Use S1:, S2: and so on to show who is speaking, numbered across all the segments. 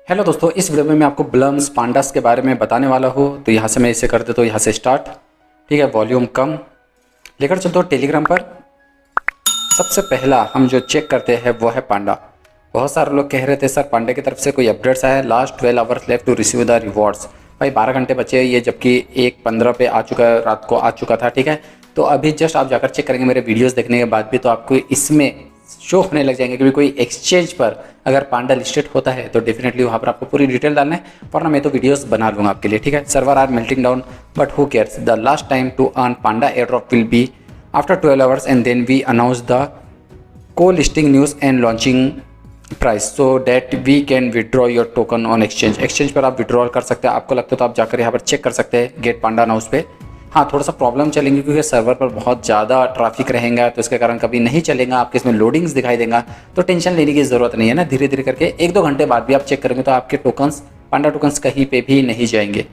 S1: Hello दोस्तों, इस video में मैं आपको ब्लम्स पांडास के बारे में बताने वाला हूँ। तो यहाँ से मैं इसे कर देता हूँ, यहाँ से स्टार्ट। ठीक है, वॉल्यूम कम लेकर चलता हूँ टेलीग्राम पर। सबसे पहला हम जो चेक करते हैं वो है पांडा। बहुत सारे लोग कह रहे थे सर पांडा की तरफ से कोई अपडेट्स आया है, last 12 hours left to receive the rewards. भाई 12 घंटे बचे ये, जबकि 1:15 पे आ चुका है, रात को आ चुका था। ठीक है, तो अभी जस्ट आप जाकर चेक करेंगे मेरे वीडियोस देखने के बाद भी, तो आपको इसमें शो होने लग जाएंगे। क्योंकि कोई एक्सचेंज पर अगर पांडा लिस्टेड होता है तो डेफिनेटली वहाँ पर आपको पूरी डिटेल डालना है, वरना मैं तो वीडियोस बना लूँगा आपके लिए। ठीक है, server are melting down but who cares, the last time to earn Panda air drop will be after 12 hours and then we announce the co listing news and launching price so that we can withdraw your token on exchange पर आप withdrawal कर सकते हैं। आपको लगता है तो आप जाकर यहाँ पर चेक कर सकते हैं गेट पांडा अनाउंस पे। हाँ, थोड़ा सा प्रॉब्लम चलेंगे क्योंकि सर्वर पर बहुत ज़्यादा ट्रैफिक रहेगा, तो इसके कारण कभी नहीं चलेगा, आपके इसमें लोडिंग्स दिखाई देगा। तो टेंशन लेने की ज़रूरत नहीं है ना, धीरे धीरे करके 1-2 घंटे बाद भी आप चेक करेंगे तो आपके टोकन्स पांडा टोकन्स कहीं पे भी नहीं जाएंगे।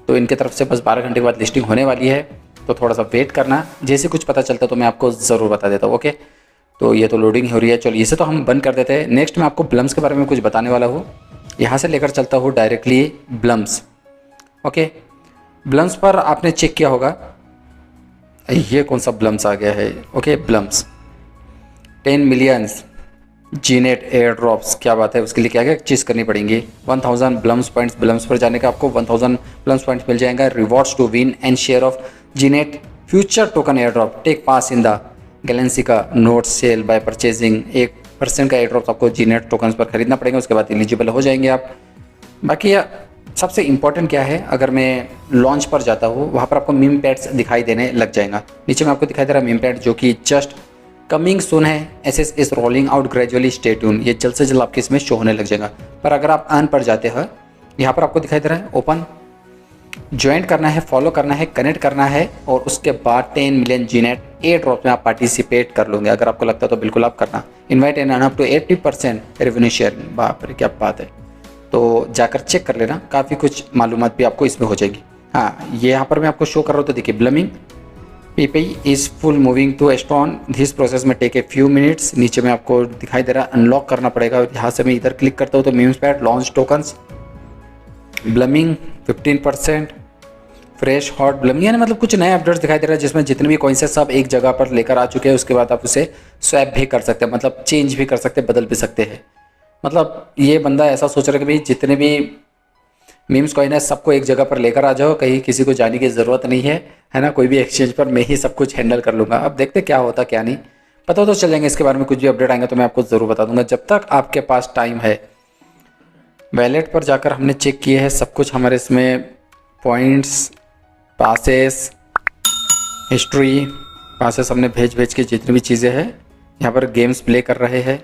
S1: तो इनके तरफ से बस 12 घंटे के बाद लिस्टिंग होने वाली है, तो थोड़ा सा वेट करना। जैसे कुछ पता चलता तो मैं आपको ज़रूर बता देता हूँ। ओके, तो ये तो लोडिंग हो रही है, चलिए इसे तो हम बंद कर देते हैं। नेक्स्ट मैं आपको ब्लम्स के बारे में कुछ बताने वाला हूँ। यहाँ से लेकर चलता हूँ डायरेक्टली ब्लम्स। ओके, ब्लम्स पर आपने चेक किया होगा, ये कौन सा ब्लम्स आ गया है। ओके, ब्लम्स 10 मिलियंस जीनेट एयर ड्रॉप्स, क्या बात है। उसके लिए क्या क्या चीज़ करनी पड़ेंगी। 1000 ब्लम्स पॉइंट्स, ब्लम्स पर जाने का आपको 1000 ब्लम्स पॉइंट्स मिल जाएगा। Rewards to win and share of जीनेट future token air drop, take pass in the गैलेंसी का नोट सेल बाय परचेजिंग। 1% का एयर ड्रॉप आपको जीनेट टोकन्स पर खरीदना पड़ेगा, उसके बाद एलिजिबल हो जाएंगे आप। बाकी सबसे इंपॉर्टेंट क्या है, अगर मैं लॉन्च पर जाता हूँ वहाँ पर आपको मीम पैड्स दिखाई देने लग जाएगा। नीचे में आपको दिखाई दे रहा है मीम पैड, जो कि जस्ट कमिंग सून है। SS is rolling out gradually, stay tune. ये जल्द से जल्द आपके इसमें शो होने लग जाएगा। पर अगर आप अर्न पर जाते हैं, यहाँ पर आपको दिखाई दे रहा है ओपन, ज्वाइन करना है, फॉलो करना है, कनेक्ट करना है, और उसके बाद 10 मिलियन जीनेट एयर ड्रॉप में आप पार्टिसिपेट कर लोगे। अगर आपको लगता है तो बिल्कुल आप करना। Invite and earn up to 80% revenue sharing. बाप रे क्या बात है। तो जाकर चेक कर लेना, काफ़ी कुछ मालूमात भी आपको इसमें हो जाएगी। हाँ, ये यहाँ पर मैं आपको शो कर रहा हूँ, तो देखिए blooming PP is full moving to एस्ट्रॉन, दिस प्रोसेस में टेक ए फ्यू मिनट्स। नीचे में आपको दिखाई दे रहा है अनलॉक करना पड़ेगा। यहाँ से मैं इधर क्लिक करता हूँ तो memes pad launch tokens, blooming 15%, fresh hot blooming, यानी मतलब कुछ नए अपडेट्स दिखाई दे रहा है जिसमें जितने भी कॉइन्स हैं सब एक जगह पर लेकर आ चुके हैं। उसके बाद आप उसे स्वैप भी कर सकते हैं, मतलब चेंज भी कर सकते हैं, बदल भी सकते हैं। मतलब ये बंदा ऐसा सोच रहा है कि भाई जितने भी मीम्स कॉइन है सबको एक जगह पर लेकर आ जाओ, कहीं किसी को जाने की ज़रूरत नहीं है ना। कोई भी एक्सचेंज पर मैं ही सब कुछ हैंडल कर लूँगा। अब देखते क्या होता क्या नहीं, पता तो चल जाएंगे। इसके बारे में कुछ भी अपडेट आएंगे तो मैं आपको ज़रूर बता दूंगा, जब तक आपके पास टाइम है। वैलेट पर जाकर हमने चेक किए हैं सब कुछ, हमारे इसमें पॉइंट्स, पासेस, हिस्ट्री, पासेस हमने भेज के जितनी भी चीज़ें हैं। यहाँ पर गेम्स प्ले कर रहे हैं।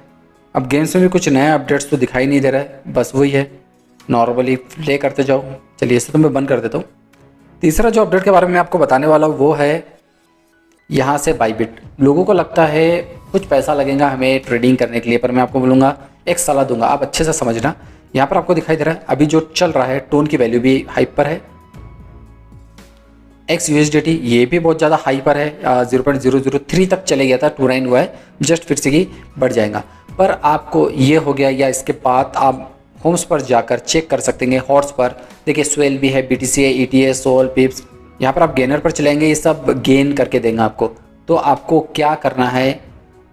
S1: अब गेम्स में भी कुछ नया अपडेट्स तो दिखाई नहीं दे रहा है, बस वही है नॉर्मली प्ले करते जाओ। चलिए इसे तो मैं बंद कर देता हूँ। तीसरा जो अपडेट के बारे में आपको बताने वाला हूँ वो है यहाँ से बाईबिट। लोगों को लगता है कुछ पैसा लगेगा हमें ट्रेडिंग करने के लिए, पर मैं आपको बोलूँगा, एक सलाह दूंगा, आप अच्छे से समझना। यहाँ पर आपको दिखाई दे रहा है अभी जो चल रहा है, टोन की वैल्यू भी हाई पर है। XUSDT ये भी बहुत ज़्यादा हाई पर है, 0.003 तक चले गया था, 29 हुआ है, जस्ट फिर से ही बढ़ जाएगा। पर आपको ये हो गया, या इसके बाद आप होम्स पर जाकर चेक कर सकते हैं। हॉट्स पर देखिए स्वेल भी है, BTC है, ETA, सोल, पिप्स। यहाँ पर आप गेनर पर चलेंगे, ये सब गेन करके देंगे आपको। तो आपको क्या करना है,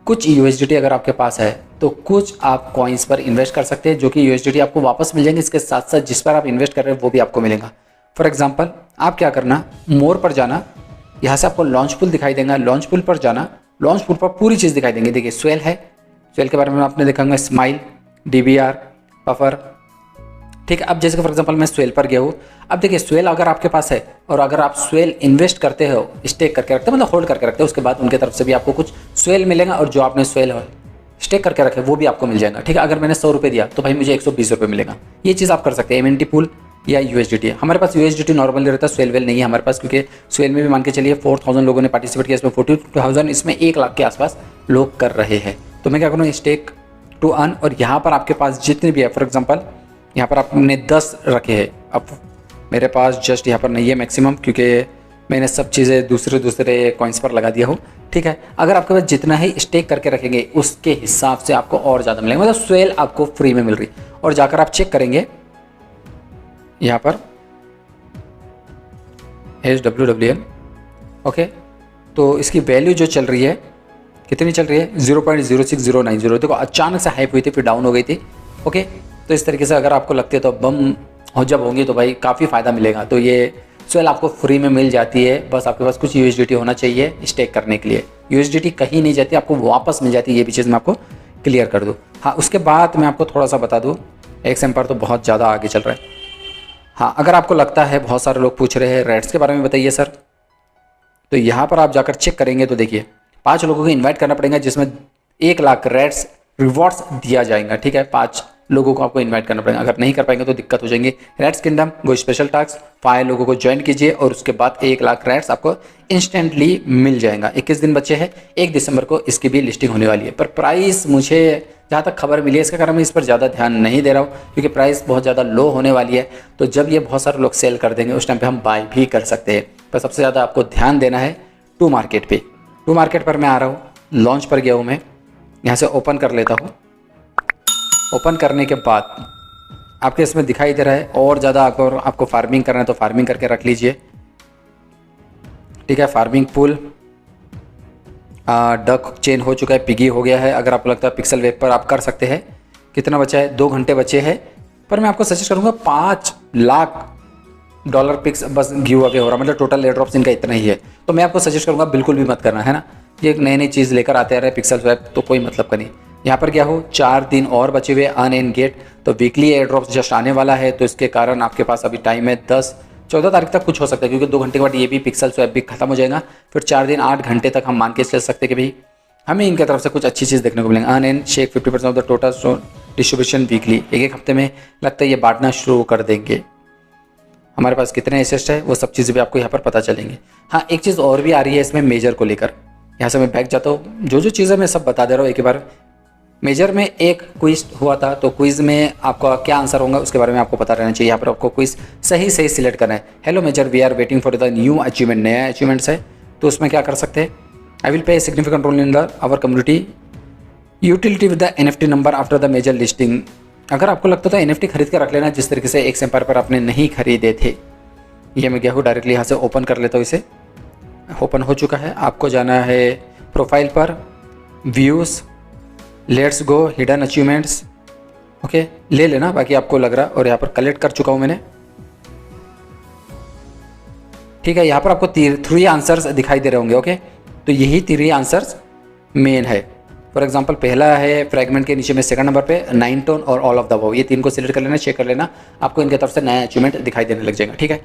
S1: कुछ USDT अगर आपके पास है तो कुछ आप कॉइन्स पर इन्वेस्ट कर सकते हैं, जो कि USDT आपको वापस मिल जाएंगे। इसके साथ साथ जिस पर आप इन्वेस्ट कर रहे हैं वो भी आपको मिलेगा। फॉर एग्जाम्पल आप क्या करना, मोर पर जाना, यहाँ से आपको लॉन्च पुल दिखाई देगा। लॉन्च पुल पर जाना, लॉन्च पुल पर पूरी चीज़ दिखाई देंगी। देखिए स्वेल है, स्वेल के बारे में आपने देखा होगा, स्माइल, DBR, पफर। ठीक है, अब जैसे फॉर एग्जांपल मैं स्वेल पर गया हूँ। अब देखिए स्वेल अगर आपके पास है और अगर आप स्वेल इन्वेस्ट करते हो, स्टेक करके रखते हो, मतलब होल्ड करके रखते हो, उसके बाद उनके तरफ से भी आपको कुछ स्वेल मिलेगा, और जो आपने स्वेल स्टेक करके रखे वो भी आपको मिल जाएगा। ठीक है, अगर मैंने 100 रुपये दिया तो भाई मुझे 120 रुपये मिलेगा। ये चीज़ आप कर सकते हैं। MNT पूल या USDT। हमारे पास USDT नॉर्मली रहता है, स्वेल वेल नहीं है हमारे पास, क्योंकि स्वेल में भी मान के चलिए 4000 लोगों ने पार्टिसिपेट किया, इसमें 42,000, इसमें 1 लाख के आसपास लोग कर रहे हैं। तो मैं क्या करूँ, स्टेक टू अर्न, और यहाँ पर आपके पास जितने भी है, फॉर एग्जांपल यहाँ पर आपने 10 रखे हैं। अब मेरे पास जस्ट यहाँ पर नहीं है मैक्सिमम, क्योंकि मैंने सब चीज़ें दूसरे कॉइन्स पर लगा दिया हूँ। ठीक है, अगर आपके पास जितना ही स्टेक करके रखेंगे उसके हिसाब से आपको और ज़्यादा मिलेगा, मतलब स्वेल आपको फ्री में मिल रही। और जाकर आप चेक करेंगे यहाँ पर HWWN। ओके, तो इसकी वैल्यू जो चल रही है कितनी चल रही है 0.06090। देखो अचानक से हाइप हुई थी फिर डाउन हो गई थी। ओके, तो इस तरीके से अगर आपको लगती है तो बम हो जब होंगी तो भाई काफ़ी फ़ायदा मिलेगा। तो ये स्वेल आपको फ्री में मिल जाती है, बस आपके पास कुछ USDT होना चाहिए स्टेक करने के लिए। USDT कहीं नहीं जाती, आपको वापस मिल जाती है। ये भी चीज़ मैं आपको क्लियर कर दूँ। हाँ, उसके बाद मैं आपको थोड़ा सा बता दूँ, XM तो बहुत ज़्यादा आगे चल रहा है। हाँ, अगर आपको लगता है, बहुत सारे लोग पूछ रहे हैं रेट्स के बारे में बताइए सर, तो यहाँ पर आप जाकर चेक करेंगे तो देखिए 5 लोगों को इन्वाइट करना पड़ेगा जिसमें 1 लाख रेट्स रिवॉर्ड्स दिया जाएगा। ठीक है, 5 लोगों को आपको इनवाइट करना पड़ेगा। अगर नहीं कर पाएंगे तो दिक्कत हो जाएंगी। रेट्स किंगडम गो स्पेशल टास्क 5 लोगों को ज्वाइन कीजिए और उसके बाद 1 लाख रेट्स आपको इंस्टेंटली मिल जाएगा। 21 दिन बचे हैं, 1 दिसंबर को इसकी भी लिस्टिंग होने वाली है। पर प्राइस मुझे जहाँ तक खबर मिली है इसके कारण मैं इस पर ज़्यादा ध्यान नहीं दे रहा हूँ, क्योंकि प्राइस बहुत ज़्यादा लो होने वाली है। तो जब ये बहुत सारे लोग सेल कर देंगे उस टाइम पर हम बाय भी कर सकते हैं। पर सबसे ज़्यादा आपको ध्यान देना है टू मार्केट पे। टू मार्केट पर मैं आ रहा हूँ, लॉन्च पर गया हूँ मैं, यहाँ से ओपन कर लेता हूँ। ओपन करने के बाद आपके इसमें दिखाई दे रहा है और ज़्यादा अगर आपको फार्मिंग करना है तो फार्मिंग करके रख लीजिए। ठीक है, फार्मिंग पूल डक चेन हो चुका है, पिगी हो गया है। अगर आपको लगता है पिक्सल वेब पर आप कर सकते हैं। कितना बचा है, 2 घंटे बचे हैं। पर मैं आपको सजेस्ट करूँगा 5 लाख डॉलर पिक्स बस गिव अवे हो रहा, मतलब टोटल एयर ड्रॉप्स इनका इतना ही है। तो मैं आपको सजेस्ट करूँगा बिल्कुल भी मत करना, है ना। ये एक नई नई चीज़ लेकर आते आ रहे हैं पिक्सल वेब, तो कोई मतलब का नहीं। यहाँ पर क्या हो, 4 दिन और बचे हुए अर्न एंड गेट। तो वीकली एयर ड्रॉप्स जस्ट आने वाला है, तो इसके कारण आपके पास अभी टाइम है 10-14 तारीख तक कुछ हो सकता है, क्योंकि 2 घंटे के बाद ये भी पिक्सल स्वैप भी खत्म हो जाएगा। फिर 4 दिन 8 घंटे तक हम मान के चल सकते हैं कि भाई हमें इनकी तरफ से कुछ अच्छी चीज़ देखने को मिलेंगे। Earn and shake 50% of the total distribution weekly. एक हफ्ते में लगता है ये बांटना शुरू कर देंगे। हमारे पास कितने एसेट्स है वो सब चीज़ें भी आपको यहाँ पर पता चलेंगी। हाँ, एक चीज़ और भी आ रही है इसमें मेजर को लेकर। यहाँ से मैं बैक जाता हूँ, जो चीज़ें मैं सब बता दे रहा हूँ एक ही बार। मेजर में एक क्विज हुआ था, तो क्विज में आपका क्या आंसर होगा उसके बारे में आपको पता रहना चाहिए। यहाँ पर आपको क्विज सही सिलेक्ट करना है। Hello major, we are waiting for the new achievement. नया अचीवमेंट्स है तो उसमें क्या कर सकते हैं, I will play significant role in the our community utility with the NFT number after the major listing. अगर आपको लगता था NFT खरीद कर रख लेना, जिस तरीके से एक्स एम्पायर पर आपने नहीं खरीदे थे। ये मैं गया हूँ डायरेक्टली यहाँ से ओपन कर लेता हूँ। इसे ओपन हो चुका है। आपको जाना है प्रोफाइल पर, views, let's go, hidden achievements. Okay, ले लेना बाकी आपको लग रहा, और यहाँ पर कलेक्ट कर चुका हूँ मैंने। ठीक है, यहाँ पर आपको 3 आंसर्स दिखाई दे रहे होंगे। ओके, तो यही 3 आंसर्स मेन है। फॉर एग्जांपल पहला है फ्रैगमेंट के नीचे में सेकंड नंबर पे 9 टोन और ऑल ऑफ द अबव। ये 3 को सिलेक्ट कर लेना, चेक कर लेना, आपको इनके तरफ से नया अचीवमेंट दिखाई देने लग जाएगा। ठीक है,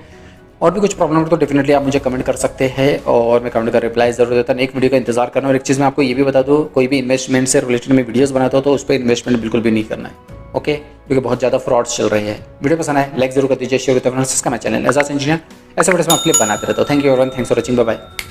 S1: और भी कुछ प्रॉब्लम हो तो डेफिनेटली आप मुझे कमेंट कर सकते हैं और मैं कमेंट का रिप्लाई जरूर देता हूँ। एक वीडियो का इंतजार करना। और एक चीज़ मैं आपको ये भी बता दूँ, कोई भी इन्वेस्टमेंट से रिलेटेड में वीडियोस बनाता हूँ तो उस पर इन्वेस्टमेंट बिल्कुल भी नहीं करना है। ओके, क्योंकि बहुत ज़्यादा फ्रॉड्स चल रहे हैं। वीडियो पसंद आए लाइक जरूर कर दीजिए, शेयर करते हैं। इसका मैं चैनल एजाज इंजीनियर ऐसे वीडियोस में आपके लिए बनाते रहता हूँ। Thank you everyone, thanks for watching, bye bye.